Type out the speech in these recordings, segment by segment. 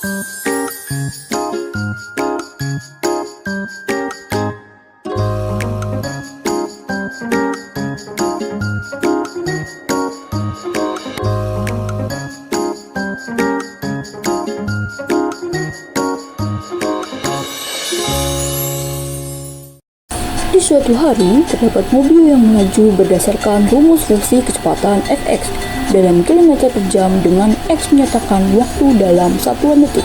Di suatu hari, terdapat mobil yang melaju berdasarkan rumus fungsi kecepatan Fx dalam kilometer per jam dengan X menyatakan waktu dalam satuan detik.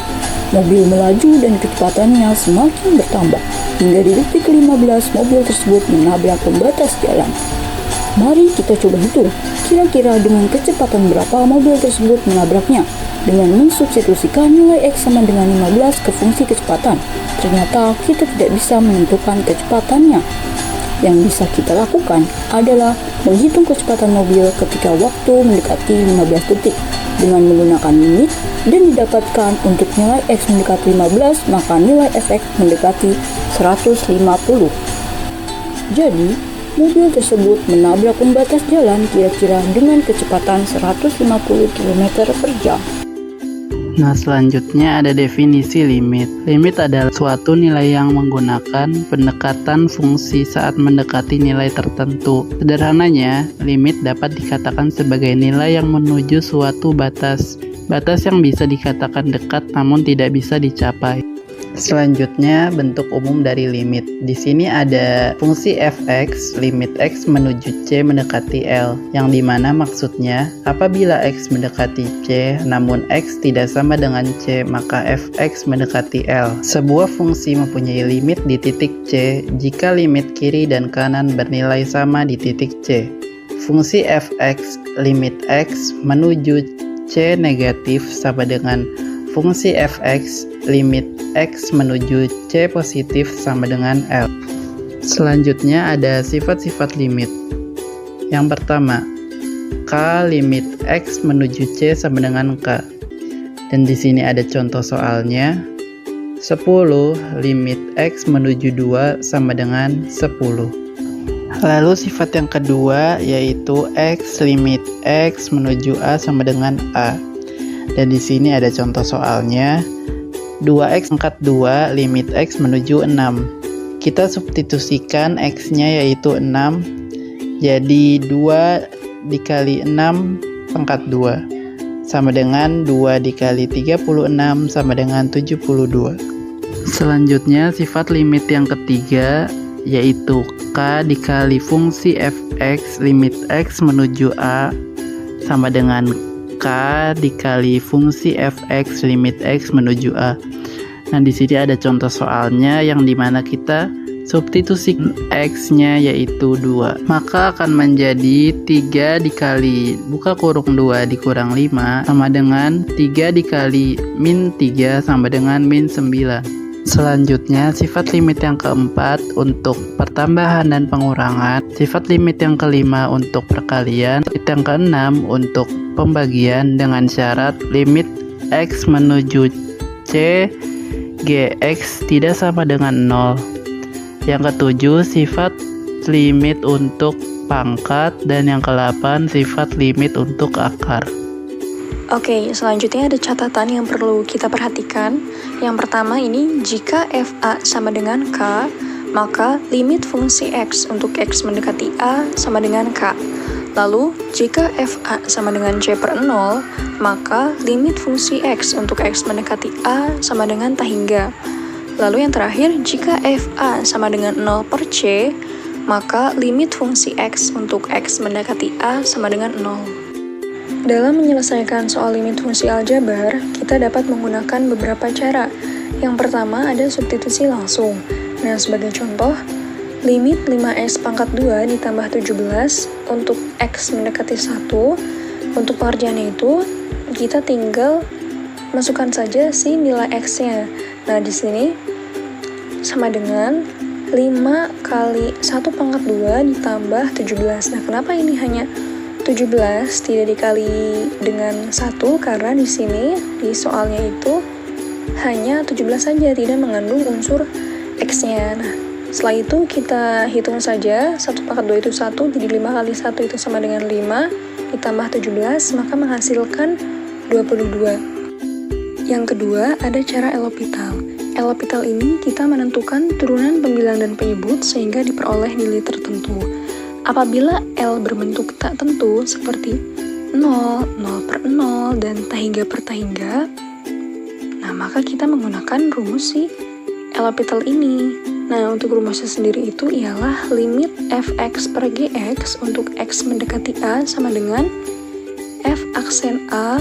Mobil melaju dan kecepatannya semakin bertambah, hingga di detik ke-15 mobil tersebut menabrak pembatas jalan. Mari kita coba hitung, kira-kira dengan kecepatan berapa mobil tersebut menabraknya. Dengan mensubstitusikan nilai X sama dengan 15 ke fungsi kecepatan, ternyata kita tidak bisa menentukan kecepatannya. Yang bisa kita lakukan adalah menghitung kecepatan mobil ketika waktu mendekati 15 detik dengan menggunakan limit, dan didapatkan untuk nilai X mendekati 15, maka nilai Fx mendekati 150. Jadi, mobil tersebut menabrak pembatas jalan kira-kira dengan kecepatan 150 km per jam. Nah, selanjutnya ada definisi limit. Limit adalah suatu nilai yang menggunakan pendekatan fungsi saat mendekati nilai tertentu. Sederhananya, limit dapat dikatakan sebagai nilai yang menuju suatu batas. Batas yang bisa dikatakan dekat namun tidak bisa dicapai. Selanjutnya, bentuk umum dari limit. Di sini ada fungsi fx, limit x menuju c mendekati L, yang dimana maksudnya apabila x mendekati c namun x tidak sama dengan c, maka fx mendekati L. Sebuah fungsi mempunyai limit di titik c jika limit kiri dan kanan bernilai sama di titik c. Fungsi fx, limit x menuju c negatif sama dengan fungsi fx, limit x menuju c positif sama dengan L. Selanjutnya ada sifat-sifat limit. Yang pertama, k limit x menuju c sama dengan k. Dan di sini ada contoh soalnya. 10 limit x menuju 2 sama dengan 10. Lalu sifat yang kedua yaitu x limit x menuju a sama dengan a. Dan di sini ada contoh soalnya. 2x pangkat 2 limit x menuju 6. Kita substitusikan x-nya yaitu 6. Jadi 2 dikali 6 pangkat 2 sama dengan 2 dikali 36 sama dengan 72. Selanjutnya sifat limit yang ketiga yaitu k dikali fungsi fx limit x menuju a sama dengan k dikali fungsi fx limit x menuju a. Nah, di sini ada contoh soalnya yang dimana kita substitusi x-nya yaitu 2. Maka akan menjadi 3 dikali buka kurung 2 dikurang 5 sama dengan 3 dikali min 3 sama dengan min 9. Selanjutnya, sifat limit yang keempat untuk pertambahan dan pengurangan, sifat limit yang kelima untuk perkalian, sifat yang keenam untuk pembagian dengan syarat limit x menuju c gx tidak sama dengan 0. Yang ketujuh, sifat limit untuk pangkat, dan yang ke-8 sifat limit untuk akar. Oke, selanjutnya ada catatan yang perlu kita perhatikan. Yang pertama ini, jika FA sama dengan K, maka limit fungsi X untuk X mendekati A sama dengan K. Lalu, jika FA sama dengan C per 0, maka limit fungsi X untuk X mendekati A sama dengan tak hingga. Lalu yang terakhir, jika FA sama dengan 0 per C, maka limit fungsi X untuk X mendekati A sama dengan 0. Dalam menyelesaikan soal limit fungsi aljabar, kita dapat menggunakan beberapa cara. Yang pertama ada substitusi langsung. Nah, sebagai contoh, limit 5x pangkat 2 ditambah 17 untuk x mendekati 1. Untuk pengerjaannya itu, kita tinggal masukkan saja si nilai x-nya. Nah, di sini sama dengan 5 kali 1 pangkat 2 ditambah 17. Nah, kenapa ini hanya 17 tidak dikali dengan 1? Karena di sini di soalnya itu hanya 17 saja, tidak mengandung unsur x-nya. Nah, setelah itu kita hitung saja, 1 pangkat 2 itu 1, jadi 5 kali 1 itu sama dengan 5, ditambah 17, maka menghasilkan 22. Yang kedua, ada cara L'Hopital. L'Hopital ini kita menentukan turunan pembilang dan penyebut sehingga diperoleh nilai tertentu. Apabila L berbentuk tak tentu seperti 0, 0/0, dan tahingga per tahingga, nah maka kita menggunakan rumus si L'Hopital ini. Nah, untuk rumusnya sendiri itu ialah limit fx per gx untuk x mendekati A sama dengan f aksen A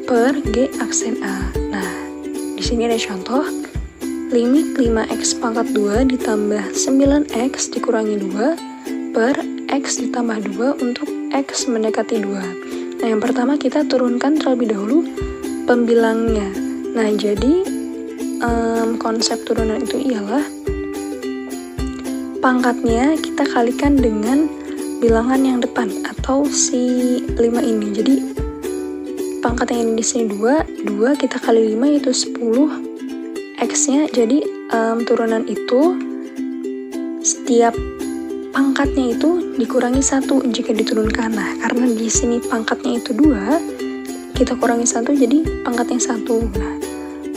per g aksen A. Nah, di sini ada contoh. Limit 5x pangkat 2 ditambah 9x dikurangi 2 per x ditambah 2 untuk x mendekati 2. Nah, yang pertama kita turunkan terlebih dahulu pembilangnya. Nah, jadi konsep turunan itu ialah pangkatnya kita kalikan dengan bilangan yang depan atau si 5 ini. Jadi pangkat yang ini di sini 2 kita kali 5 yaitu 10 x-nya. Jadi turunan itu setiap pangkatnya itu dikurangi 1 jika diturunkan. Nah, karena di sini pangkatnya itu 2, kita kurangi 1 jadi pangkatnya 1. Nah,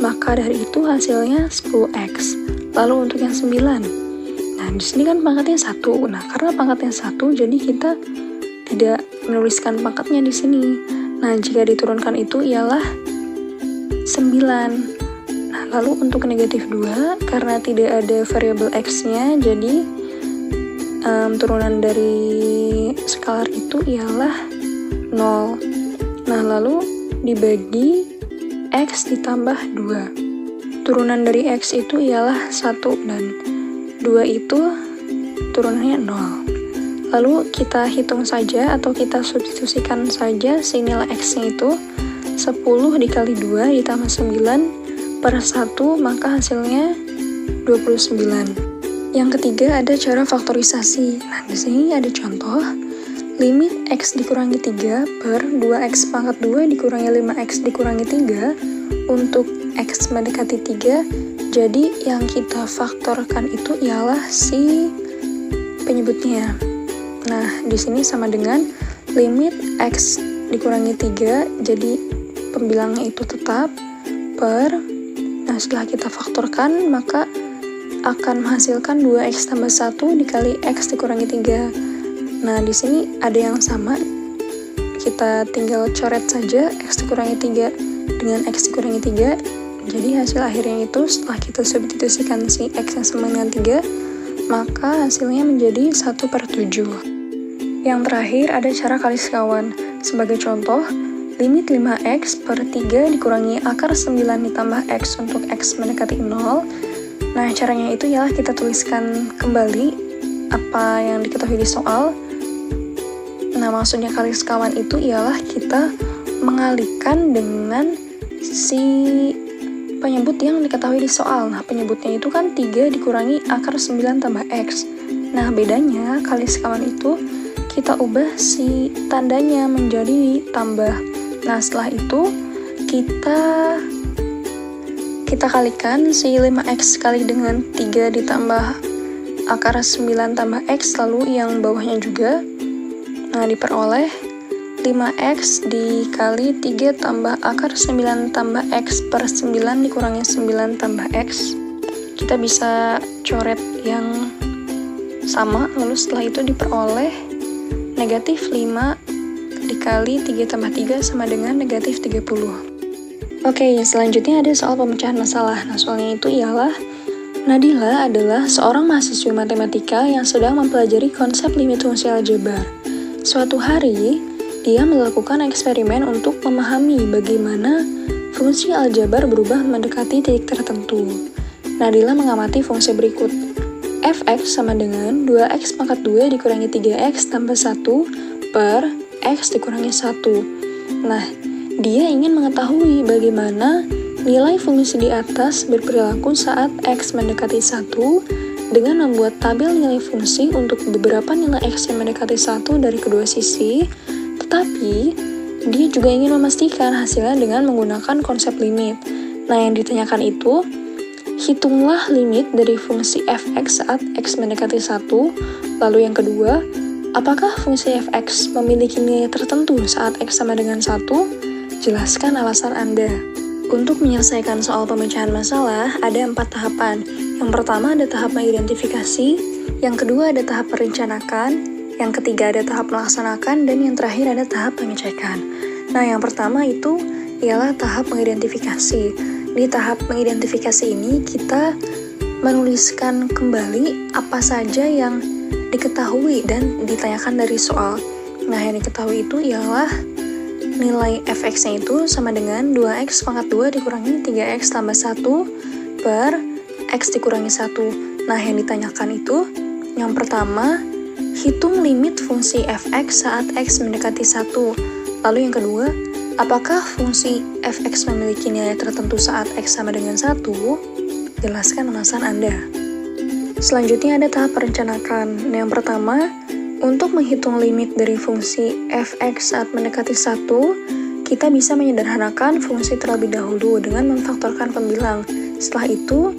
maka dari itu hasilnya 10x. Lalu untuk yang 9. Nah, di sini kan pangkatnya 1. Nah, karena pangkatnya 1 jadi kita tidak menuliskan pangkatnya di sini. Nah, jika diturunkan itu ialah 9. Lalu untuk negatif 2, karena tidak ada variabel x-nya, jadi turunan dari skalar itu ialah 0. Nah, lalu dibagi x ditambah 2. Turunan dari x itu ialah 1 dan 2 itu turunannya 0. Lalu kita hitung saja atau kita substitusikan saja si nilai x-nya itu 10 dikali 2 ditambah 9 per 1, maka hasilnya 29. Yang ketiga ada cara faktorisasi. Nah, di sini ada contoh. Limit x dikurangi 3 per 2x pangkat 2 dikurangi 5x dikurangi 3 untuk x mendekati 3. Jadi yang kita faktorkan itu ialah si penyebutnya. Nah, di sini sama dengan limit x dikurangi 3, jadi pembilangnya itu tetap per. Nah, setelah kita faktorkan, maka akan menghasilkan 2x tambah 1 dikali x dikurangi 3. Nah, di sini ada yang sama. Kita tinggal coret saja x dikurangi 3 dengan x dikurangi 3. Jadi hasil akhirnya itu setelah kita substitusikan si x yang sama dengan 3, maka hasilnya menjadi 1/7. Yang terakhir ada cara kali sekawan. Sebagai contoh, limit 5x per 3 dikurangi akar 9 ditambah x untuk x mendekati 0. Nah, caranya itu ialah kita tuliskan kembali apa yang diketahui di soal. Nah, maksudnya kali sekawan itu ialah kita mengalihkan dengan si penyebut yang diketahui di soal. Nah, penyebutnya itu kan 3 dikurangi akar 9 tambah x. Nah, bedanya kali sekawan itu kita ubah si tandanya menjadi tambah. Nah, setelah itu kita kalikan si 5x kali dengan 3 ditambah akar 9 tambah x, lalu yang bawahnya juga. Nah, diperoleh 5x dikali 3 tambah akar 9 tambah x per 9 dikurangi 9 tambah x. Kita bisa coret yang sama, lalu setelah itu diperoleh negatif 5 dikali 3 tambah 3 sama dengan negatif 30. Oke, selanjutnya ada soal pemecahan masalah. Nah, soalnya itu ialah Nadila adalah seorang mahasiswi matematika yang sedang mempelajari konsep limit fungsi aljabar. Suatu hari, dia melakukan eksperimen untuk memahami bagaimana fungsi aljabar berubah mendekati titik tertentu. Nadila mengamati fungsi berikut. Fx sama dengan 2x pangkat 2 dikurangi 3x tambah 1 per x dikurangi 1. Nah, dia ingin mengetahui bagaimana nilai fungsi di atas berperilaku saat x mendekati 1 dengan membuat tabel nilai fungsi untuk beberapa nilai x yang mendekati 1 dari kedua sisi, tetapi dia juga ingin memastikan hasilnya dengan menggunakan konsep limit. Nah, yang ditanyakan itu, hitunglah limit dari fungsi fx saat x mendekati 1, lalu yang kedua, apakah fungsi fx memiliki nilai tertentu saat x sama dengan 1? Jelaskan alasan Anda. Untuk menyelesaikan soal pemecahan masalah, ada 4 tahapan. Yang pertama ada tahap mengidentifikasi, yang kedua ada tahap merencanakan, yang ketiga ada tahap melaksanakan, dan yang terakhir ada tahap pengecekan. Nah, yang pertama itu ialah tahap mengidentifikasi. Di tahap mengidentifikasi ini, kita menuliskan kembali apa saja yang diketahui dan ditanyakan dari soal. Nah, yang diketahui itu ialah nilai fx-nya itu sama dengan 2x pangkat 2 dikurangi 3x tambah 1 per x dikurangi 1. Nah, yang ditanyakan itu yang pertama, hitung limit fungsi fx saat x mendekati 1. Lalu yang kedua, apakah fungsi fx memiliki nilai tertentu saat x sama dengan 1? Jelaskan alasan Anda. Selanjutnya ada tahap merencanakan. Yang pertama, untuk menghitung limit dari fungsi fx saat mendekati 1, kita bisa menyederhanakan fungsi terlebih dahulu dengan memfaktorkan pembilang. Setelah itu,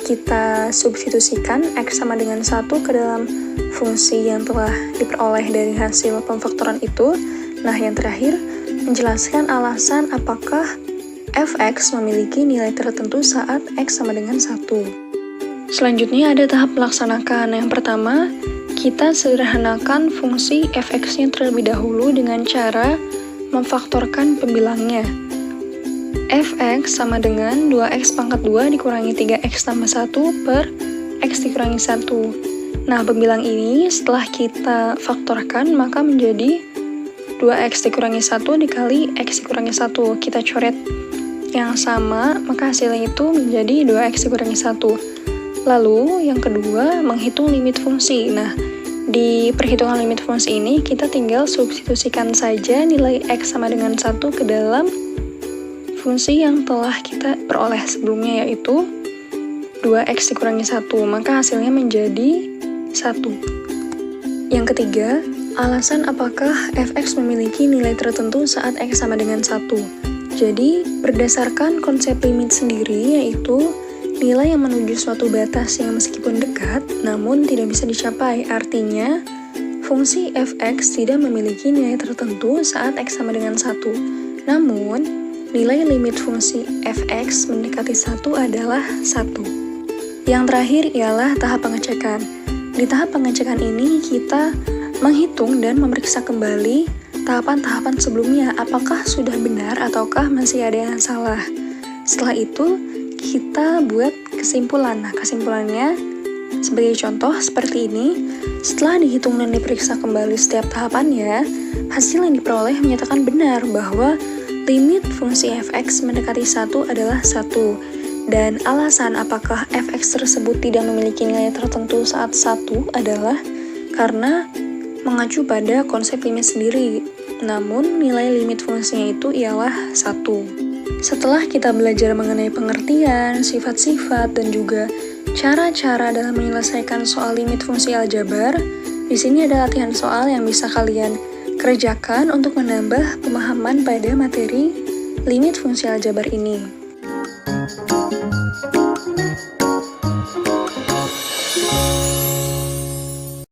kita substitusikan x sama dengan 1 ke dalam fungsi yang telah diperoleh dari hasil pemfaktoran itu. Nah, yang terakhir, menjelaskan alasan apakah fx memiliki nilai tertentu saat x sama dengan 1. Selanjutnya ada tahap melaksanakan. Yang pertama, kita sederhanakan fungsi fx-nya terlebih dahulu dengan cara memfaktorkan pembilangnya. Fx sama dengan 2x pangkat 2 dikurangi 3x tambah 1 per x dikurangi 1. Nah, pembilang ini setelah kita faktorkan maka menjadi 2x dikurangi 1 dikali x dikurangi 1. Kita coret yang sama, maka hasilnya itu menjadi 2x dikurangi 1. Lalu, yang kedua, menghitung limit fungsi. Nah, di perhitungan limit fungsi ini, kita tinggal substitusikan saja nilai x sama dengan 1 ke dalam fungsi yang telah kita peroleh sebelumnya, yaitu 2x dikurangi 1. Maka hasilnya menjadi 1. Yang ketiga, alasan apakah fx memiliki nilai tertentu saat x sama dengan 1. Jadi, berdasarkan konsep limit sendiri, yaitu nilai yang menuju suatu batas yang meskipun dekat, namun tidak bisa dicapai. Artinya, fungsi fx tidak memiliki nilai tertentu saat x sama dengan 1. Namun, nilai limit fungsi fx mendekati 1 adalah 1. Yang terakhir ialah tahap pengecekan. Di tahap pengecekan ini, kita menghitung dan memeriksa kembali tahapan-tahapan sebelumnya, apakah sudah benar ataukah masih ada yang salah. Setelah itu, kita buat kesimpulan. Nah, kesimpulannya sebagai contoh seperti ini. Setelah dihitung dan diperiksa kembali setiap tahapannya, hasil yang diperoleh menyatakan benar bahwa limit fungsi fx mendekati 1 adalah 1. Dan alasan apakah fx tersebut tidak memiliki nilai tertentu saat 1 adalah karena mengacu pada konsep limit sendiri, namun nilai limit fungsinya itu ialah 1. Setelah kita belajar mengenai pengertian, sifat-sifat, dan juga cara-cara dalam menyelesaikan soal limit fungsi aljabar, di sini ada latihan soal yang bisa kalian kerjakan untuk menambah pemahaman pada materi limit fungsi aljabar ini.